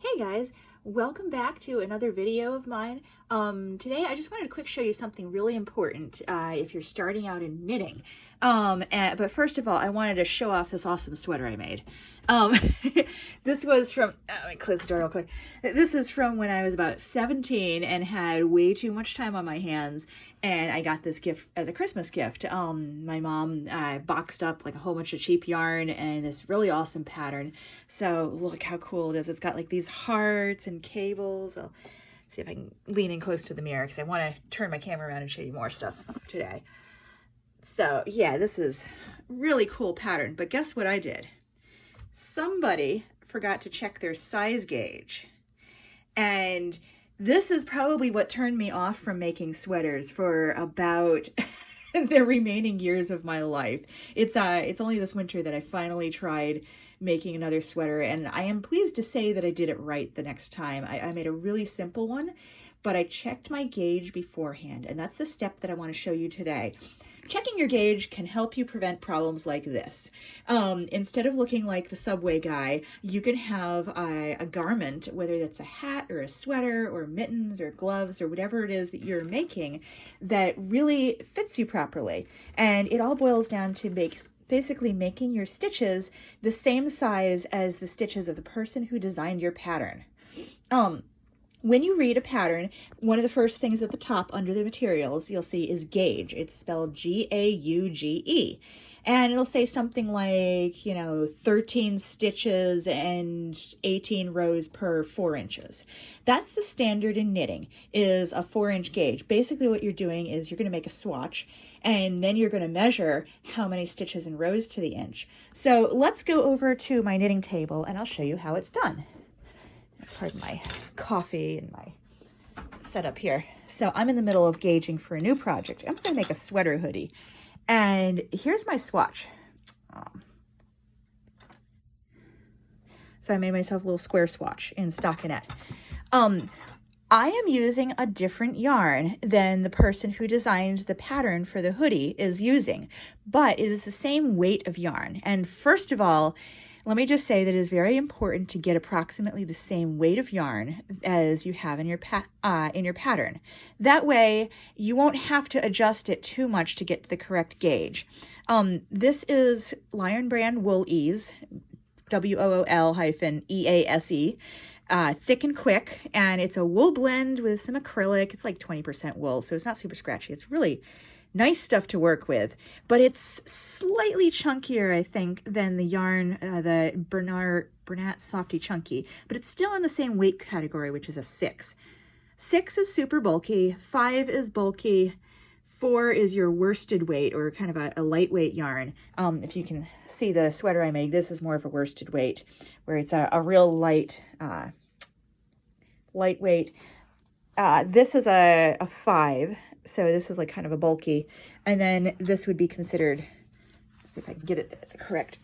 Hey guys, welcome back to another video of mine. Today I just wanted to quick show you something really important if you're starting out in knitting. But first of all, I wanted to show off this awesome sweater I made. Um, this was from, let me close the door real quick. This is from when I was about 17 and had way too much time on my hands, and I got this gift as a Christmas gift. My mom boxed up like a whole bunch of cheap yarn and this really awesome pattern. So look how cool it is. It's got like these hearts and cables. I'll see if I can lean in close to the mirror because I want to turn my camera around and show you more stuff today. So yeah, this is really cool pattern, but guess what I did? Somebody forgot to check their size gauge, and this is probably what turned me off from making sweaters for about the remaining years of my life. It's only this winter that I finally tried making another sweater, and I am pleased to say that I did it right the next time. I made a really simple one, but I checked my gauge beforehand, and that's the step that I want to show you today. Checking your gauge can help you prevent problems like this. Instead of looking like the subway guy, you can have a garment, whether that's a hat or a sweater or mittens or gloves or whatever it is that you're making, that really fits you properly. And it all boils down to basically making your stitches the same size as the stitches of the person who designed your pattern. When you read a pattern, one of the first things at the top under the materials you'll see is gauge. It's spelled G-A-U-G-E. And it'll say something like, 13 stitches and 18 rows per 4 inches. That's the standard in knitting, is a 4-inch gauge. Basically what you're doing is you're going to make a swatch, and then you're going to measure how many stitches and rows to the inch. So let's go over to my knitting table and I'll show you how it's done. Pardon my coffee and my setup here. So I'm in the middle of gauging for a new project. I'm going to make a sweater hoodie. And here's my swatch. So I made myself a little square swatch in stockinette. I am using a different yarn than the person who designed the pattern for the hoodie is using, but it is the same weight of yarn. And first of all, let me just say that it is very important to get approximately the same weight of yarn as you have in your pattern. That way, you won't have to adjust it too much to get to the correct gauge. This is Lion Brand Wool Ease, WOOL-EASE, thick and quick, and it's a wool blend with some acrylic. It's like 20% wool, so it's not super scratchy. It's really nice stuff to work with, but it's slightly chunkier, I think, than the yarn, the Bernat Softy Chunky, but it's still in the same weight category, which is a 6. 6 is super bulky, 5 is bulky, 4 is your worsted weight, or kind of a lightweight yarn. If you can see the sweater I made, this is more of a worsted weight, where it's a real lightweight. This is a 5. So this is like kind of a bulky, and then this would be considered, let's see if I can get it correct,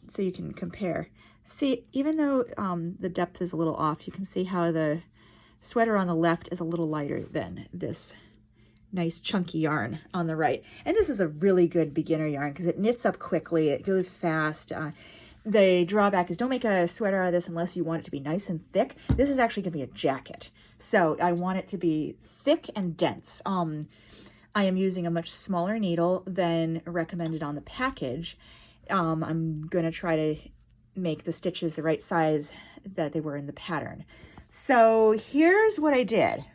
so you can compare. See, even though the depth is a little off, you can see how the sweater on the left is a little lighter than this nice chunky yarn on the right. And this is a really good beginner yarn because it knits up quickly, it goes fast. The drawback is don't make a sweater out of this unless you want it to be nice and thick. This is actually going to be a jacket. So I want it to be thick and dense. I am using a much smaller needle than recommended on the package. I'm going to try to make the stitches the right size that they were in the pattern. So here's what I did.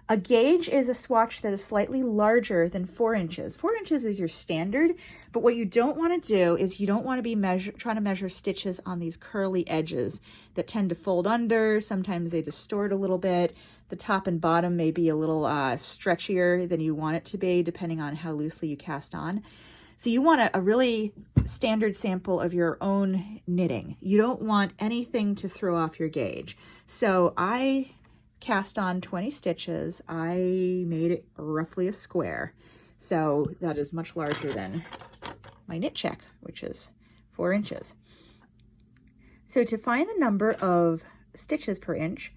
A gauge is a swatch that is slightly larger than 4 inches. 4 inches is your standard, but what you don't want to do is you don't want to be trying to measure stitches on these curly edges that tend to fold under. Sometimes they distort a little bit. The top and bottom may be a little stretchier than you want it to be, depending on how loosely you cast on. So you want a really standard sample of your own knitting. You don't want anything to throw off your gauge. So I cast on 20 stitches. I made it roughly a square. So that is much larger than my knit check, which is 4 inches. So to find the number of stitches per inch,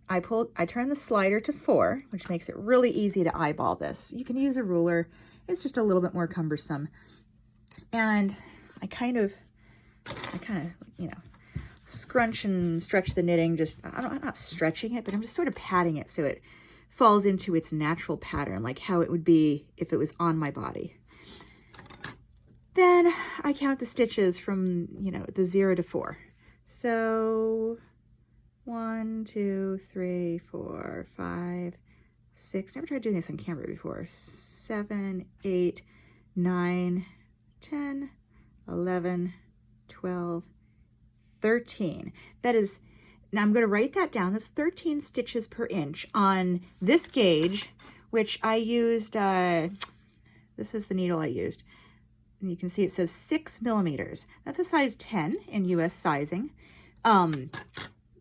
I turn the slider to 4, which makes it really easy to eyeball this. You can use a ruler. It's just a little bit more cumbersome. And I kind of I kind of, you know, scrunch and stretch the knitting. Just, I'm not stretching it, but I'm just sort of patting it so it falls into its natural pattern, like how it would be if it was on my body. Then I count the stitches from, you know, the 0 to 4. So 1, 2, 3, 4, 5, 6. Never tried doing this on camera before. 7, 8, 9, 10, 11, 12, 13. That is, now I'm going to write that down. That's 13 stitches per inch on this gauge, which I used, this is the needle I used. And you can see it says 6 millimeters. That's a size 10 in US sizing.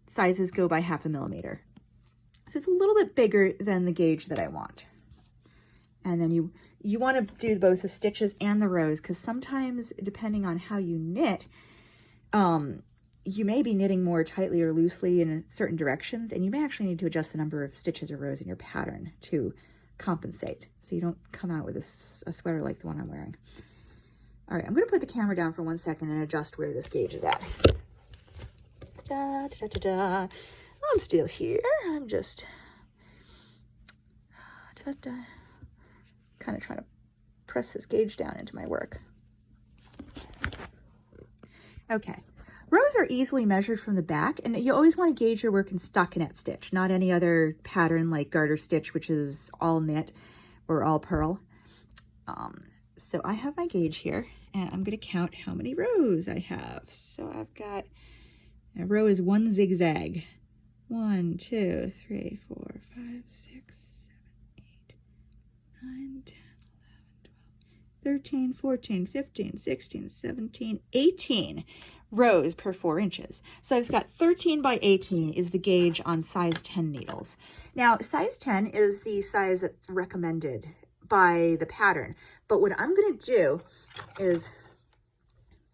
Sizes go by 0.5 millimeter. So it's a little bit bigger than the gauge that I want. And then you want to do both the stitches and the rows, because sometimes, depending on how you knit, you may be knitting more tightly or loosely in certain directions, and you may actually need to adjust the number of stitches or rows in your pattern to compensate, so you don't come out with a sweater like the one I'm wearing. All right, I'm going to put the camera down for 1 second and adjust where this gauge is at. Da, da, da, da. I'm still here. I'm just kind of trying to press this gauge down into my work. Okay. Rows are easily measured from the back, and you always want to gauge your work in stockinette stitch, not any other pattern like garter stitch, which is all knit or all purl. So I have my gauge here, and I'm going to count how many rows I have. So I've got, a row is 1 zigzag. 1, 2, 3, 4, 5, 6, 7, 8, 9, 10, 11, 12, 13, 14, 15, 16, 17, 18 rows per 4 inches. So I've got 13 by 18 is the gauge on size 10 needles. Now, size 10 is the size that's recommended by the pattern. But what I'm going to do is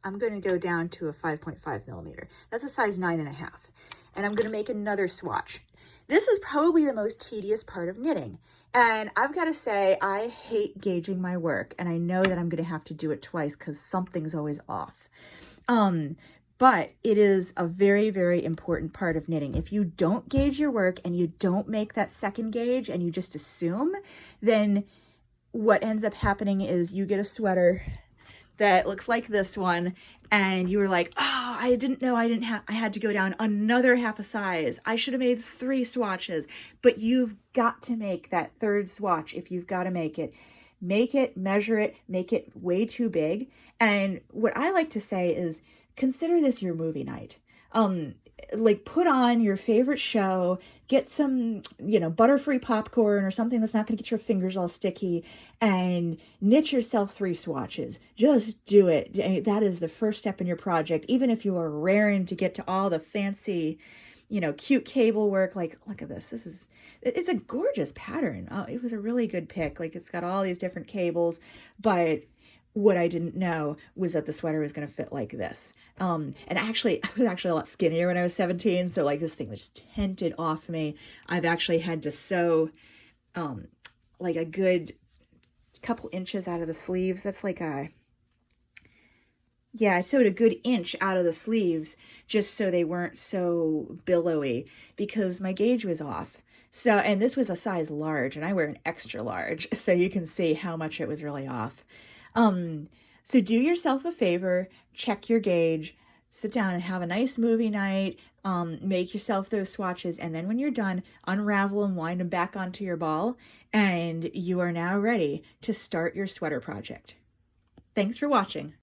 I'm going to go down to a 5.5 millimeter. That's a size 9.5. And I'm going to make another swatch. This is probably the most tedious part of knitting. And I've got to say, I hate gauging my work. And I know that I'm going to have to do it twice because something's always off. But it is a very, very important part of knitting. If you don't gauge your work and you don't make that second gauge and you just assume, then what ends up happening is you get a sweater that looks like this one, and you were like, oh, I didn't know I had to go down another half a size. I should have made 3 swatches. But you've got to make that third swatch if you've got to make it. Make it, measure it, make it way too big. And what I like to say is, consider this your movie night. Like, put on your favorite show, get some, you know, butter-free popcorn or something that's not going to get your fingers all sticky, and knit yourself 3 swatches. Just do it. That is the first step in your project. Even if you are raring to get to all the fancy, you know, cute cable work, like, look at this. It's a gorgeous pattern. Oh, it was a really good pick. Like, it's got all these different cables, but what I didn't know was that the sweater was going to fit like this. And actually, I was actually a lot skinnier when I was 17. So like, this thing was tented off me. I've actually had to sew, like a good couple inches out of the sleeves. That's like yeah, I sewed a good inch out of the sleeves just so they weren't so billowy because my gauge was off. So, and this was a size large and I wear an extra large. So you can see how much it was really off. So do yourself a favor, check your gauge, sit down and have a nice movie night, make yourself those swatches, and then when you're done, unravel and wind them back onto your ball, and you are now ready to start your sweater project. Thanks for watching.